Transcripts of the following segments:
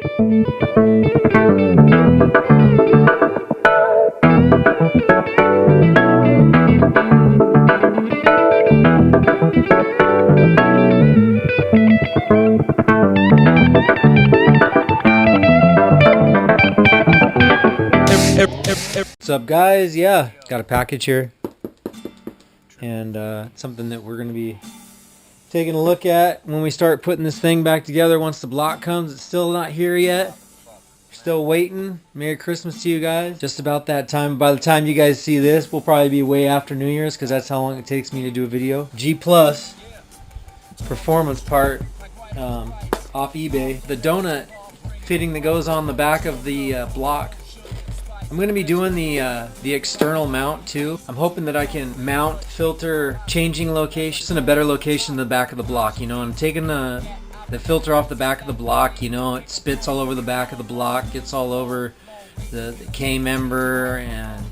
What's up, guys? Yeah, got a package here, and something that we're going to be taking a look at when we start putting this thing back together. Once the block comes, it's still not here yet. Still waiting. Merry Christmas to you guys. Just about that time. By the time you guys see this, we'll probably be way after New Year's, because that's how long it takes me to do a video. G Plus performance part off eBay. The donut fitting that goes on the back of the block. I'm going to be doing the external mount too. I'm hoping that I can mount filter changing locations in a better location than the back of the block. You know, I'm taking the filter off the back of the block. You know, it spits all over the back of the block, gets all over the K-member and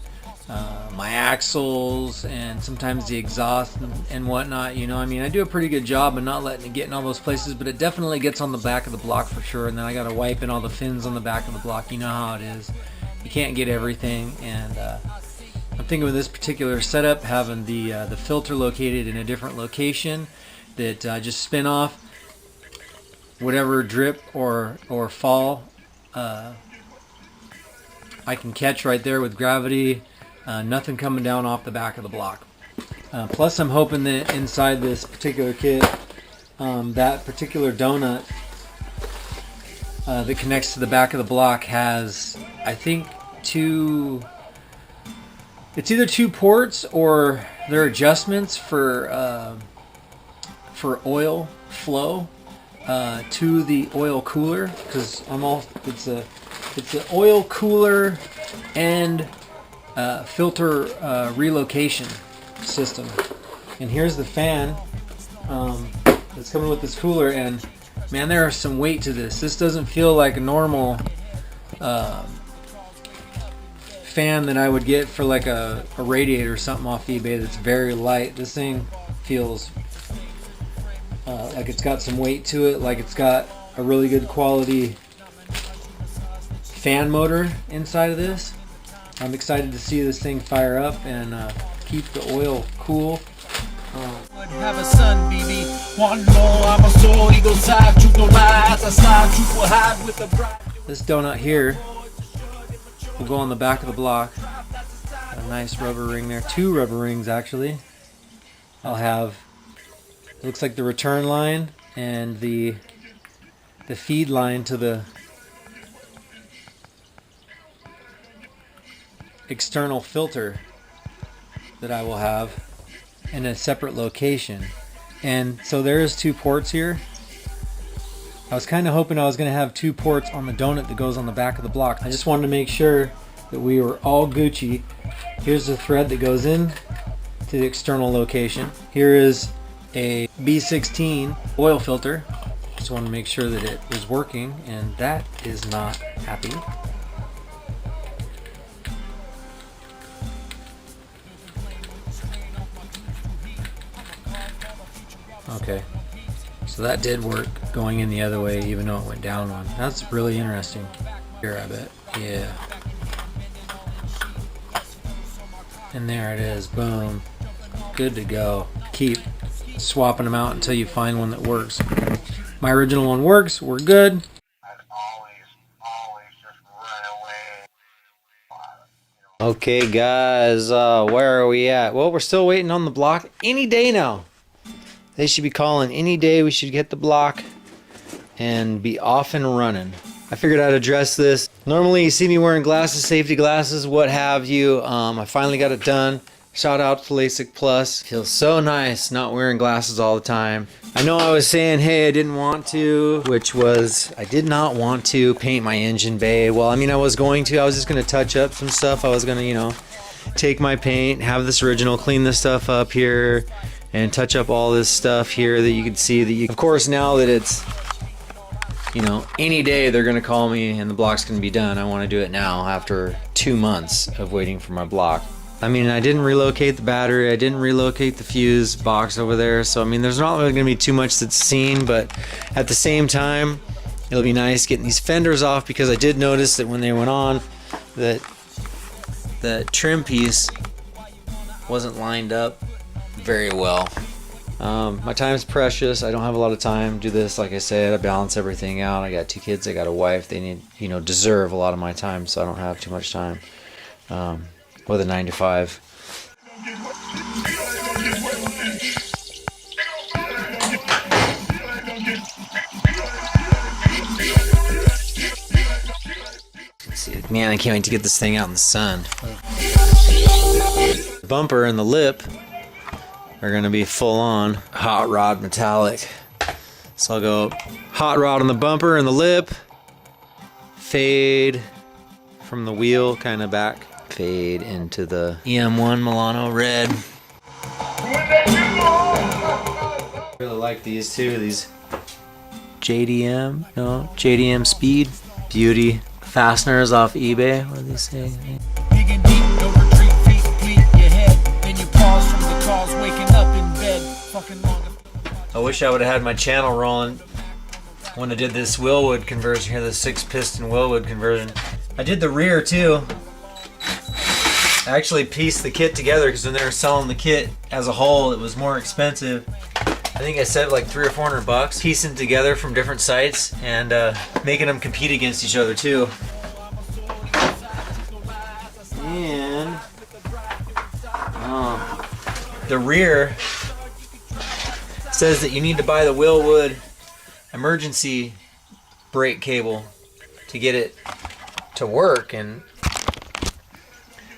my axles and sometimes the exhaust and whatnot. You know, I mean, I do a pretty good job of not letting it get in all those places, but it definitely gets on the back of the block for sure. And then I got to wipe in all the fins on the back of the block. You know how it is. You can't get everything, and I'm thinking with this particular setup, having the filter located in a different location, that I just spin off whatever drip or fall I can catch right there with gravity. Nothing coming down off the back of the block. Plus, I'm hoping that inside this particular kit, that particular donut that connects to the back of the block has, I think, it's either two ports or they're adjustments for oil flow to the oil cooler, because it's an oil cooler and filter relocation system. And here's the fan that's coming with this cooler, and man, there is some weight to this. This doesn't feel like a normal fan that I would get for like a radiator or something off eBay that's very light. This thing feels like it's got some weight to it, like it's got a really good quality fan motor inside of this. I'm excited to see this thing fire up and keep the oil cool. Have a son, baby. One more, I'm a sword, ego side, truth no lies. I slide, truth will hide with the bride. This donut here will go on the back of the block. Got a nice rubber ring there. Two rubber rings, actually. I'll have, it looks like the return line and the feed line to the external filter that I will have in a separate location. And so there's two ports here. I was kind of hoping I was going to have two ports on the donut that goes on the back of the block. I just wanted to make sure that we were all Gucci. Here's the thread that goes in to the external location. Here is a B16 oil filter. Just want to make sure that it was working, and that is not happy. Okay, so that did work going in the other way, even though it went down one. That's really interesting. Here, I bet. Yeah. And there it is. Boom. Good to go. Keep swapping them out until you find one that works. My original one works. We're good. Okay, guys, where are we at? Well, we're still waiting on the block. Any day now. They should be calling any day. We should get the block and be off and running. I figured I'd address this. Normally you see me wearing glasses, safety glasses, what have you. I finally got it done. Shout out to LASIK Plus. Feels so nice not wearing glasses all the time. I know I was saying, hey, I didn't want to, which was, I did not want to paint my engine bay. Well, I mean, I was going to. I was just going to touch up some stuff. I was going to, you know, take my paint, have this original, clean this stuff up here, and touch up all this stuff here that you can see that you, of course, now that it's, you know, any day they're gonna call me and the block's gonna be done. I want to do it now after 2 months of waiting for my block. I mean, I didn't relocate the battery, I didn't relocate the fuse box over there, so I mean, there's not really gonna be too much that's seen, but at the same time, it'll be nice getting these fenders off, because I did notice that when they went on, that the trim piece wasn't lined up very well. My time's precious. I don't have a lot of time to do this. Like I said, I balance everything out. I got 2 kids, I got a wife. They need, you know, deserve a lot of my time, so I don't have too much time with a 9 to 5. Let's see. Man, I can't wait to get this thing out in the sun. The bumper and the lip are gonna be full on hot rod metallic. So I'll go hot rod on the bumper and the lip, fade from the wheel kind of back, fade into the EM1 Milano red. Really like these too, these JDM Speed Beauty fasteners off eBay. What do they say? Digging deep, no retreat, feet fleet your head. Then you pause from the calls, waking up in bed. Fucking long. I wish I would have had my channel rolling when I did this Willwood conversion here, the 6-piston Willwood conversion. I did the rear too. I actually pieced the kit together, because when they were selling the kit as a whole, it was more expensive. I think I said like $300 or $400, piecing together from different sites and making them compete against each other too. And the rear says that you need to buy the Willwood emergency brake cable to get it to work, and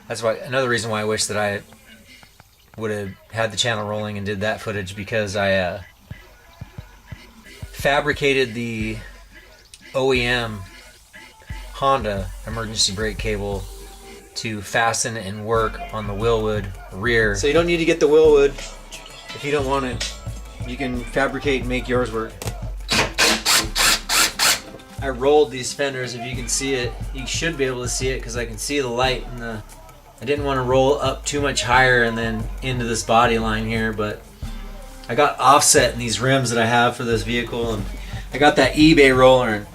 that's why another reason why I wish that I would have had the channel rolling and did that footage, because I fabricated the OEM Honda emergency brake cable to fasten and work on the Willwood rear. So you don't need to get the Willwood if you don't want it. You can fabricate and make yours work. I rolled these fenders, if you can see it. You should be able to see it because I can see the light in the... I didn't want to roll up too much higher and then into this body line here, but I got offset in these rims that I have for this vehicle, and I got that eBay roller and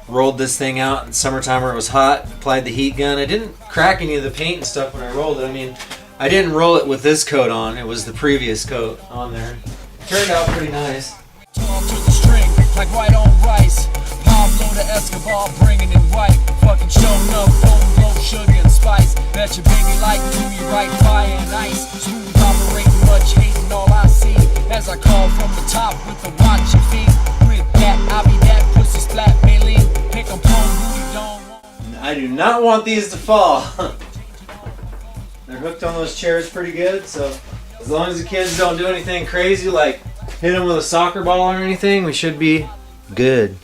rolled this thing out in summertime where it was hot, applied the heat gun. I didn't crack any of the paint and stuff when I rolled it. I mean, I didn't roll it with this coat on, it was the previous coat on there. It turned out pretty nice. Talk to the string, like white on rice. Pablo the Escobar, bringing it white. Fucking showing up, full of sugar and spice. Bet your baby like do you right, fire and ice. Smooth operating, much hating, all I see. As I call from the top with the watch your feet. With that, I'll be that pussy splat, Bailey. Pick 'em home, who you don't want. I do not want these to fall. They're hooked on those chairs pretty good, so as long as the kids don't do anything crazy like hit them with a soccer ball or anything, we should be good.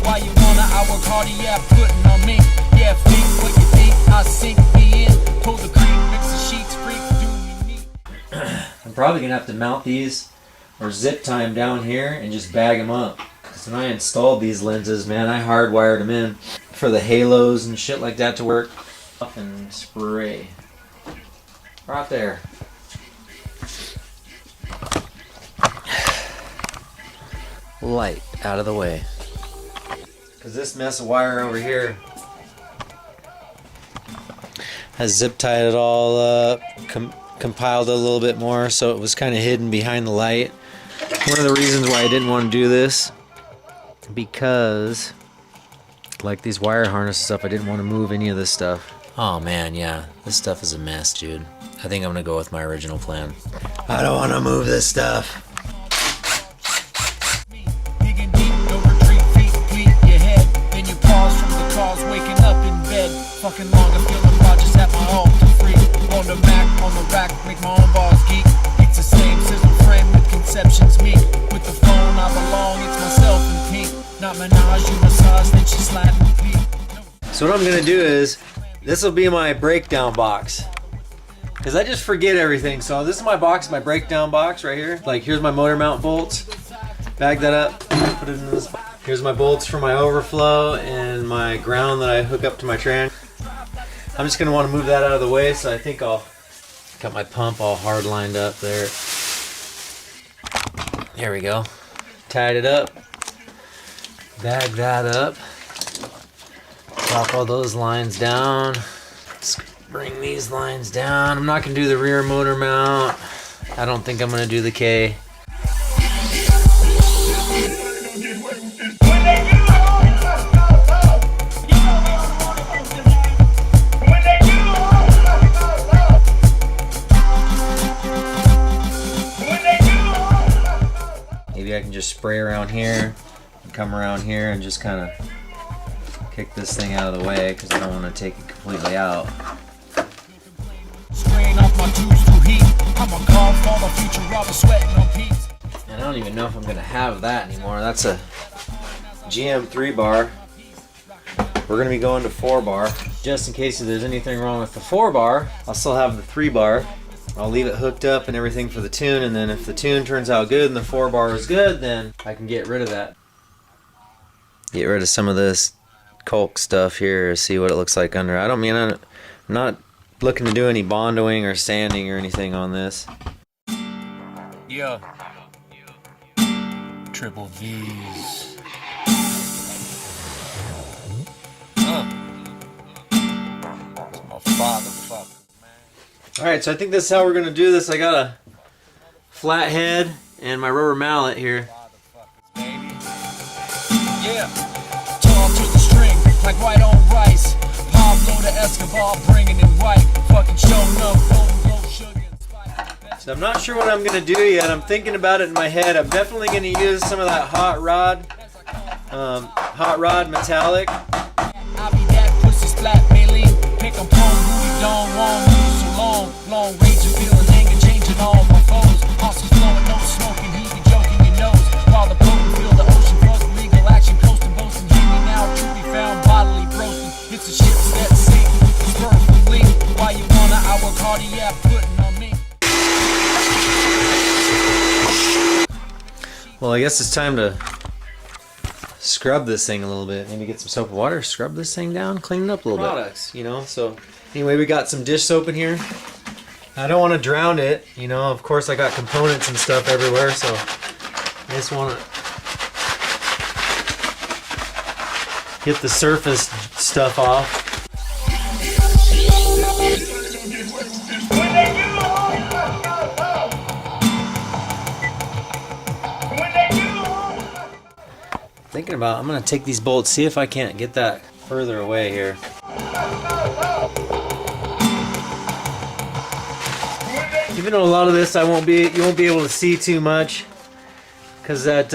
Why you wanna, I work harder, yeah, putting on me. Yeah, think what you think, I sink me in. Pull the cream, mix the sheets, freak, do me neat. I'm probably gonna have to mount these or zip tie them down here and just bag them up. Because when I installed these lenses, man, I hardwired them in for the halos and shit like that to work. And spray. Right there. Light out of the way. Because this mess of wire over here has zip tied it all up, compiled it a little bit more, so it was kind of hidden behind the light. One of the reasons why I didn't want to do this, because like these wire harness stuff, I didn't want to move any of this stuff. Oh man, yeah, this stuff is a mess, dude. I think I'm gonna go with my original plan. I don't want to move this stuff. Digging deep, no retreat, feet fleet your head. Then you pause from the calls, waking up in bed. Fucking long, I'm feeling Rogers at my home to free. On the Mac, on the rack, make my own balls geek. It's the same Sizzl frame with conceptions meek. With the phone, I belong, it's myself in pink. Not Minaj, you massage, then she slide and feet. So what I'm gonna do is, this will be my breakdown box. Because I just forget everything. So this is my box, my breakdown box right here. Like here's my motor mount bolts. Bag that up, put it in this box. Here's my bolts for my overflow and my ground that I hook up to my trans. I'm just gonna want to move that out of the way, so I think I'll got my pump all hard lined up there. There we go. Tied it up. bag that up. Drop all those lines down. Let's bring these lines down. I'm not gonna do the rear motor mount. I don't think I'm gonna do the K. Maybe I can just spray around here and come around here and just kind of kick this thing out of the way because I don't want to take it completely out. And I don't even know if I'm going to have that anymore. That's a GM 3 bar. We're going to be going to 4 bar. Just in case if there's anything wrong with the 4 bar, I'll still have the 3 bar. I'll leave it hooked up and everything for the tune, and then if the tune turns out good and the 4 bar is good, then I can get rid of that. Get rid of some of this caulk stuff here, see what it looks like under. I'm not looking to do any bondoing or sanding or anything on this. Yeah. Triple V's. That's my father. Alright, so I think this is how we're going to do this. I got a flat head and my rubber mallet here. Yeah. Tall to the string, like white on rice. Pablo the Escobar, bringing it white. Fucking showing up, low sugar and spice. So I'm not sure what I'm going to do yet. I'm thinking about it in my head. I'm definitely going to use some of that hot rod metallic. I'll be that pussy splat, Bailey. Pick a pole, booty, don't want me. Long range of feeling anger, changing all my foes. Hustle flowing, no smoking, he be joking your nose. While the potent feel the ocean, fuck legal action, coasting, boasting, hanging out, truly found, bodily broken. It's the ships that sink, spur from link. Why you wanna, I work harder, yeah, putting on me. Well, I guess it's time to scrub this thing a little bit. Maybe get some soap and water, scrub this thing down, clean it up a little bit. Products, you know, so anyway, we got some dish soap in here. I don't want to drown it, you know, of course I got components and stuff everywhere, so I just want to get the surface stuff off. Thinking about, I'm going to take these bolts, see if I can't get that further away here. Even though a lot of this you won't be able to see too much because that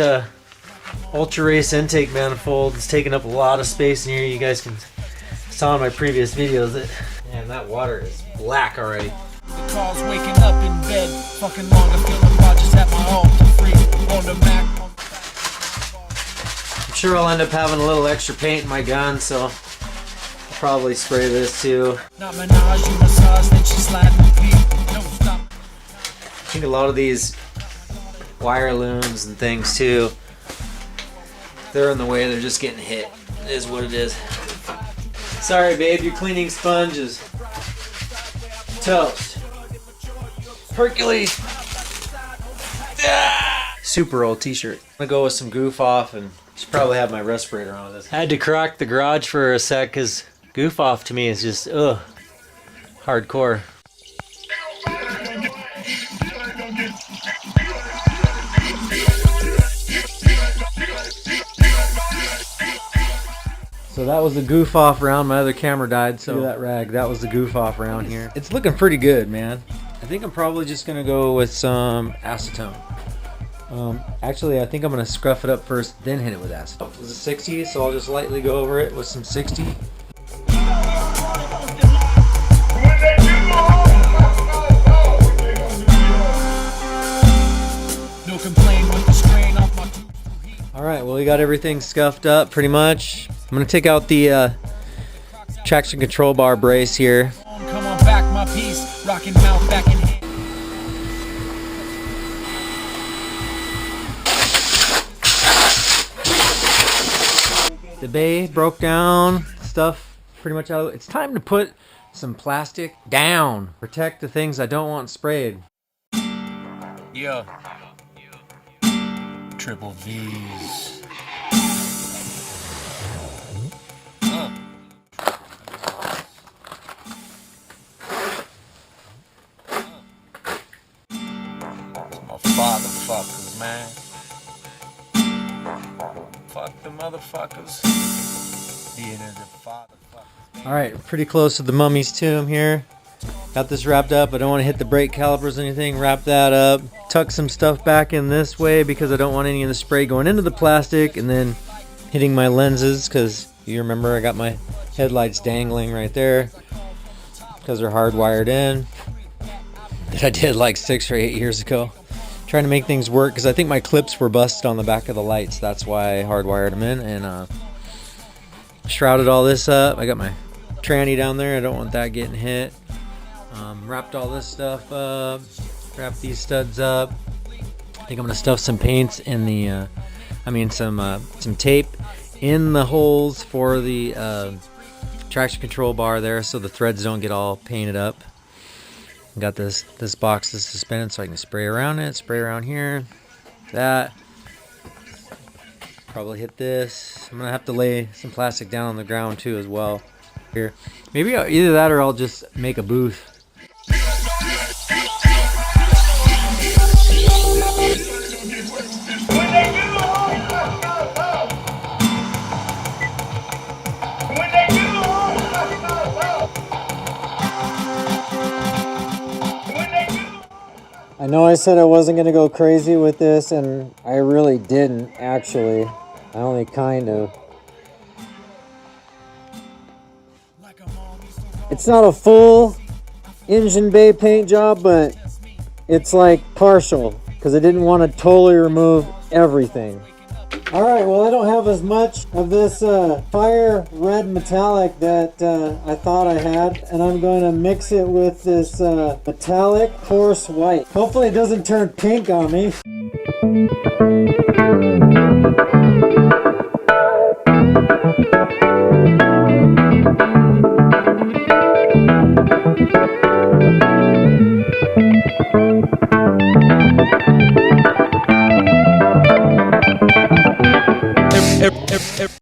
Ultra Race intake manifold is taking up a lot of space in here. You guys saw in my previous videos that, man, that water is black already. The car's waking up in bed, fucking longer feeling Rogers at my home to free on the Mac. I'm sure I'll end up having a little extra paint in my gun, so I'll probably spray this too. Not menage, you massage, then she slide me feet. No stop. I think a lot of these wire looms and things too, they're in the way, they're just getting hit. It is what it is. Sorry babe, your cleaning sponge is toast. Hercules! Ah! Super old t-shirt. I'm gonna go with some goof off, and should probably have my respirator on this. I had to crack the garage for a sec because goof off to me is just hardcore. So that was the goof off round. My other camera died, so that rag, that was the goof off round here. It's looking pretty good, man. I think I'm probably just gonna go with some acetone. Actually, I think I'm gonna scruff it up first, then hit it with acetone. It was a 60, so I'll just lightly go over it with some 60. All right, well, we got everything scuffed up pretty much. I'm gonna take out the traction control bar brace here. Come on back, my piece, rocking mouth back in hand. The bay broke down, stuff pretty much out. It's time to put some plastic down. Protect the things I don't want sprayed. Yeah. Triple V's. fuck the motherfuckers. All right, pretty close to the mummy's tomb here. Got this wrapped up. I don't want to hit the brake calipers or anything. Wrap that up. Tuck some stuff back in this way because I don't want any of the spray going into the plastic and then hitting my lenses, because you remember I got my headlights dangling right there because they're hardwired in. That I did like 6 or 8 years ago. Trying to make things work because I think my clips were busted on the back of the lights. That's why I hardwired them in, and shrouded all this up. I got my tranny down there. I don't want that getting hit. Wrapped all this stuff up. Wrapped these studs up. I think I'm gonna stuff some paints in the, some tape in the holes for the traction control bar there, so the threads don't get all painted up. Got this box is suspended so I can spray around it, spray around here, that. Probably hit this. I'm gonna have to lay some plastic down on the ground too as well. Here, maybe either that or I'll just make a booth. I know I said I wasn't going to go crazy with this, and I really didn't, actually. I only kind of. It's not a full engine bay paint job, but it's like partial, because I didn't want to totally remove everything. Alright, well I don't have as much of this fire red metallic that I thought I had, and I'm going to mix it with this metallic coarse white. Hopefully it doesn't turn pink on me.